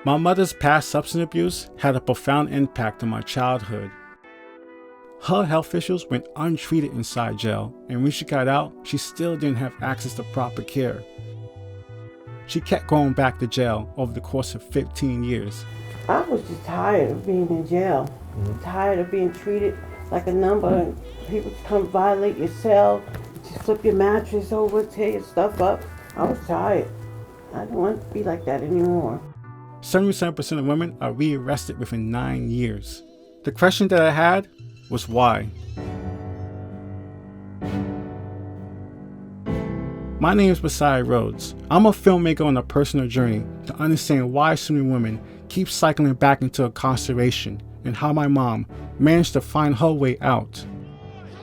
My mother's past substance abuse had a profound impact on my childhood. Her health issues went untreated inside jail, and when she got out, she still didn't have access to proper care. She kept going back to jail over the course of 15 years. I was just tired of being in jail. Tired of being treated like a number and people come violate your cell, just flip your mattress over, tear your stuff up. I was tired. I didn't want to be like that anymore. 77% of women are rearrested within 9 years. The question that I had was why? My name is Messiah Rhodes. I'm a filmmaker on a personal journey to understand why so many women keep cycling back into incarceration and how my mom managed to find her way out.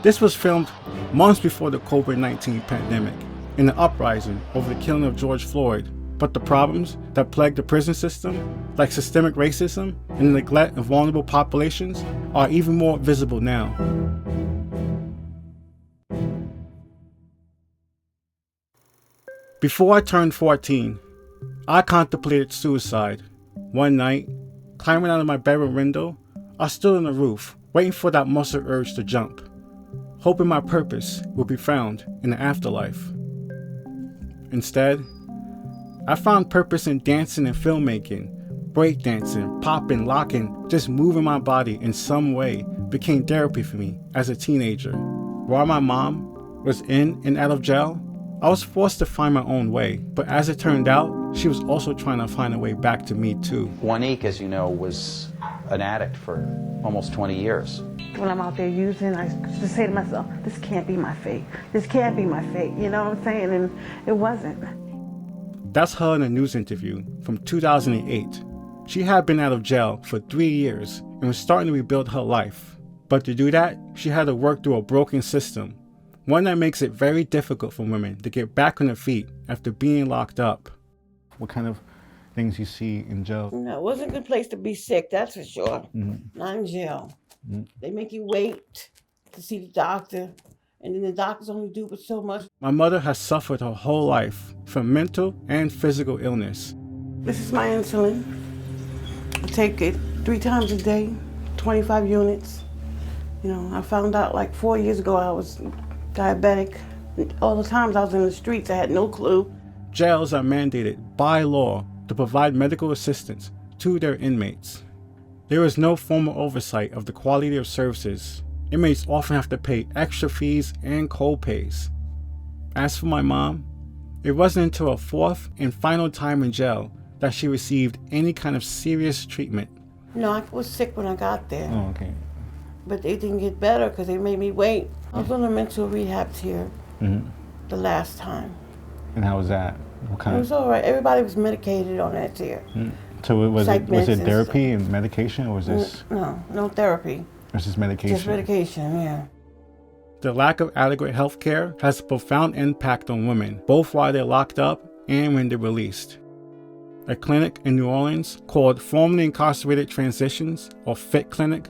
This was filmed months before the COVID-19 pandemic and the uprising over the killing of George Floyd. But the problems that plague the prison system, like systemic racism and the neglect of vulnerable populations, are even more visible now. Before I turned 14, I contemplated suicide. One night, climbing out of my bedroom window, I stood on the roof, waiting for that muscle urge to jump, hoping my purpose would be found in the afterlife. Instead, I found purpose in dancing and filmmaking. Breakdancing, popping, locking, just moving my body in some way became therapy for me as a teenager. While my mom was in and out of jail, I was forced to find my own way. But as it turned out, she was also trying to find a way back to me too. Juanique, as you know, was an addict for almost 20 years. When I'm out there using, I just say to myself, this can't be my fate. This can't be my fate. You know what I'm saying? And it wasn't. That's her in a news interview from 2008. She had been out of jail for 3 years and was starting to rebuild her life. But to do that, she had to work through a broken system, one that makes it very difficult for women to get back on their feet after being locked up. What kind of things you see in jail? No, it wasn't a good place to be sick, that's for sure. Not in jail. They make you wait to see the doctor. And then the doctors only do but so much. My mother has suffered her whole life from mental and physical illness. This is my insulin. I take it 3 times a day, 25 units. You know, I found out like 4 years ago I was diabetic. All the times I was in the streets, I had no clue. Jails are mandated by law to provide medical assistance to their inmates. There is no formal oversight of the quality of services. Inmates often have to pay extra fees and co-pays. As for my mom, it wasn't until her 4th and final time in jail that she received any kind of serious treatment. No, I was sick when I got there. Oh, okay. But they didn't get better because they made me wait. I was on a mental rehab tier the last time. And how was that? What kind It was all right. Everybody was medicated on that tier. So was Psych it meds and therapy and medication, or was this? No therapy. Or just medication? Just medication, yeah. The lack of adequate health care has a profound impact on women, both while they're locked up and when they're released. A clinic in New Orleans called Formerly Incarcerated Transitions, or FIT Clinic,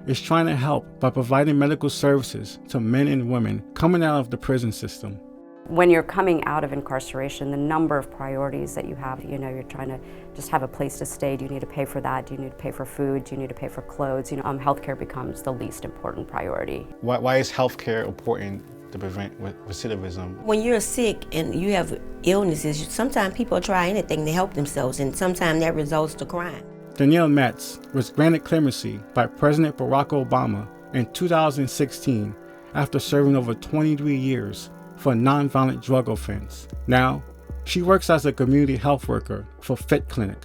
is trying to help by providing medical services to men and women coming out of the prison system. When you're coming out of incarceration, the number of priorities that you have, you're trying to just have a place to stay. Do you need to pay for that? Do you need to pay for food? Do you need to pay for clothes? Healthcare becomes the least important priority. Why is healthcare important to prevent recidivism? When you're sick and you have illnesses, sometimes people try anything to help themselves, and sometimes that results to crime. Danielle Metz was granted clemency by President Barack Obama in 2016 after serving over 23 years for a nonviolent drug offense. Now, she works as a community health worker for FIT Clinic.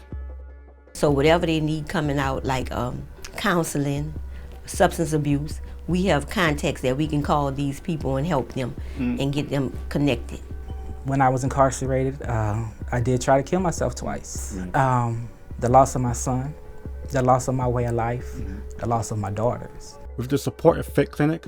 So whatever they need coming out, like counseling, substance abuse, we have contacts that we can call these people and help them and get them connected. When I was incarcerated, I did try to kill myself twice. The loss of my son, the loss of my way of life, the loss of my daughters. With the support of FIT Clinic,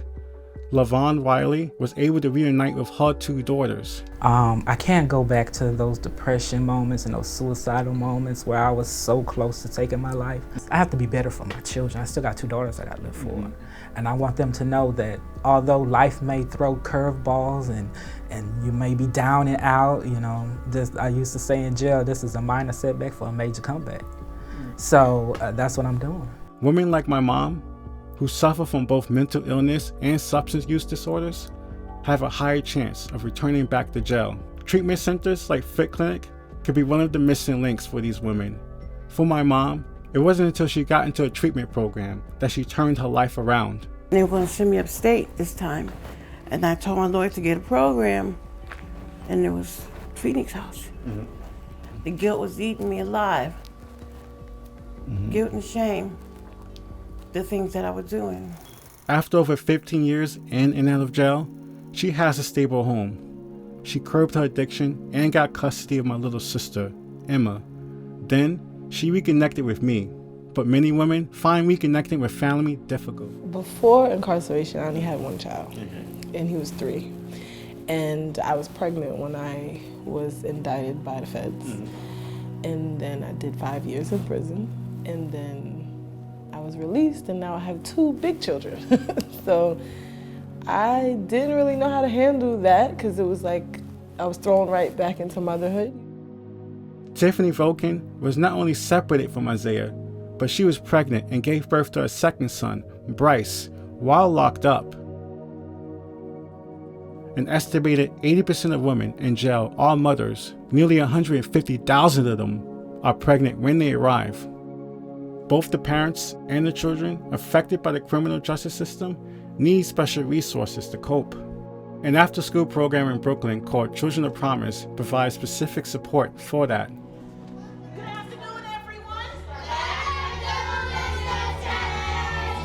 LaVon Wiley was able to reunite with her 2 daughters. I can't go back to those depression moments and those suicidal moments where I was so close to taking my life. I have to be better for my children. I still got 2 daughters I got to live for. And I want them to know that although life may throw curveballs and you may be down and out, I used to say in jail, this is a minor setback for a major comeback. So that's what I'm doing. Women like my mom, who suffer from both mental illness and substance use disorders, have a higher chance of returning back to jail. Treatment centers like Fit Clinic could be one of the missing links for these women. For my mom, it wasn't until she got into a treatment program that she turned her life around. They were going to send me upstate this time. And I told my lawyer to get a program, and it was Phoenix House. The guilt was eating me alive. Guilt and shame, the things that I was doing. After over 15 years in and out of jail, she has a stable home. She curbed her addiction and got custody of my little sister, Emma. Then, she reconnected with me. But many women find reconnecting with family difficult. Before incarceration, I only had one child, and he was 3. And I was pregnant when I was indicted by the feds. And then I did 5 years in prison, and then I was released, and now I have 2 big children. So I didn't really know how to handle that, because it was like I was thrown right back into motherhood. Tiffany Voken was not only separated from Isaiah, but she was pregnant and gave birth to a second son, Bryce, while locked up. An estimated 80% of women in jail are mothers. Nearly 150,000 of them are pregnant when they arrive. Both the parents and the children affected by the criminal justice system need special resources to cope. An after-school program in Brooklyn called Children of Promise provides specific support for that. Good afternoon, everyone.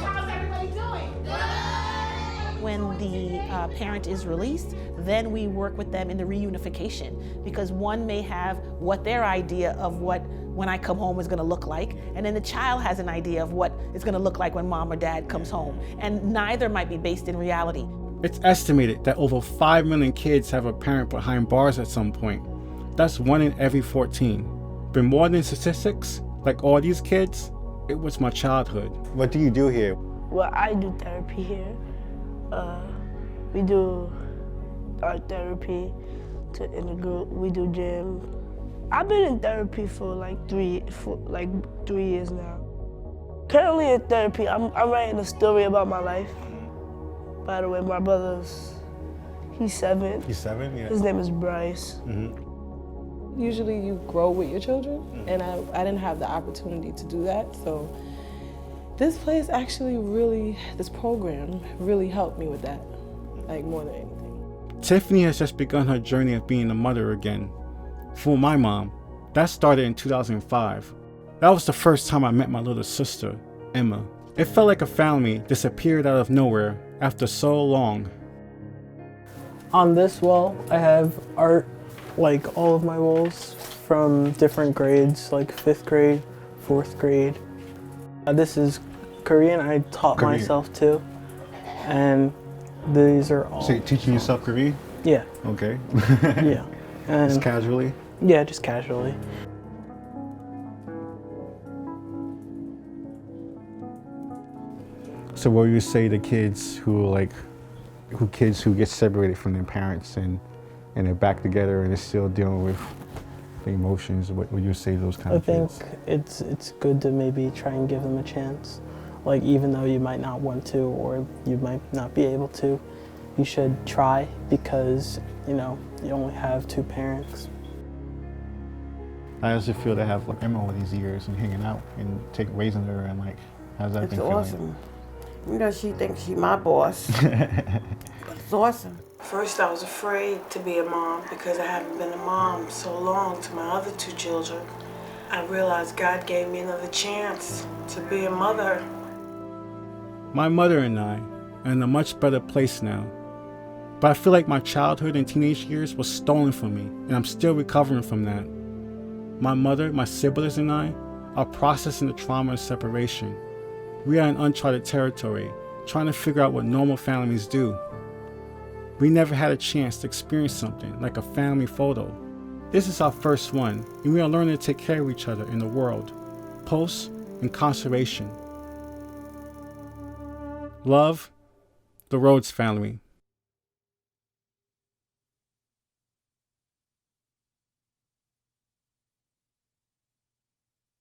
How's everybody doing? Good. When the parent is released, then we work with them in the reunification, because one may have what their idea of what when I come home is going to look like, and then the child has an idea of what it's going to look like when mom or dad comes home, and neither might be based in reality. It's estimated that over 5 million kids have a parent behind bars at some point. That's 1 in every 14. But more than statistics, like all these kids, it was my childhood. What do you do here? Well, I do therapy here. We do art therapy in the group. We do gym. I've been in therapy for like 3 years now. Currently in therapy, I'm writing a story about my life. By the way, my brother's, he's 7. He's 7, yeah. His name is Bryce. Usually you grow with your children, and I didn't have the opportunity to do that. So this place actually this program really helped me with that, like more than anything. Tiffany has just begun her journey of being a mother again. For my mom, that started in 2005. That was the first time I met my little sister, Emma. It felt like a family disappeared out of nowhere after so long. On this wall, I have art, like all of my walls from different grades, like 5th grade, 4th grade. This is Korean. I taught myself too. And these are all... So you're teaching yourself Korean? Yeah. Okay. Yeah. And just casually? Yeah, just casually. So what would you say to kids who get separated from their parents and they're back together and they're still dealing with the emotions? What would you say to those kind of kids? I think it's good to maybe try and give them a chance. Like, even though you might not want to or you might not be able to, you should try, because, you know, you only have 2 parents. How does it feel to have like Emma all these years and hanging out and raising her, and like, how's that been feeling? It's awesome. You know, she thinks she's my boss. It's awesome. First, I was afraid to be a mom because I haven't been a mom so long to my other 2 children. I realized God gave me another chance to be a mother. My mother and I are in a much better place now. But I feel like my childhood and teenage years was stolen from me, and I'm still recovering from that. My mother, my siblings, and I are processing the trauma of separation. We are in uncharted territory, trying to figure out what normal families do. We never had a chance to experience something like a family photo. This is our first one, and we are learning to take care of each other in the world, post-incarceration. Love, the Rhodes family.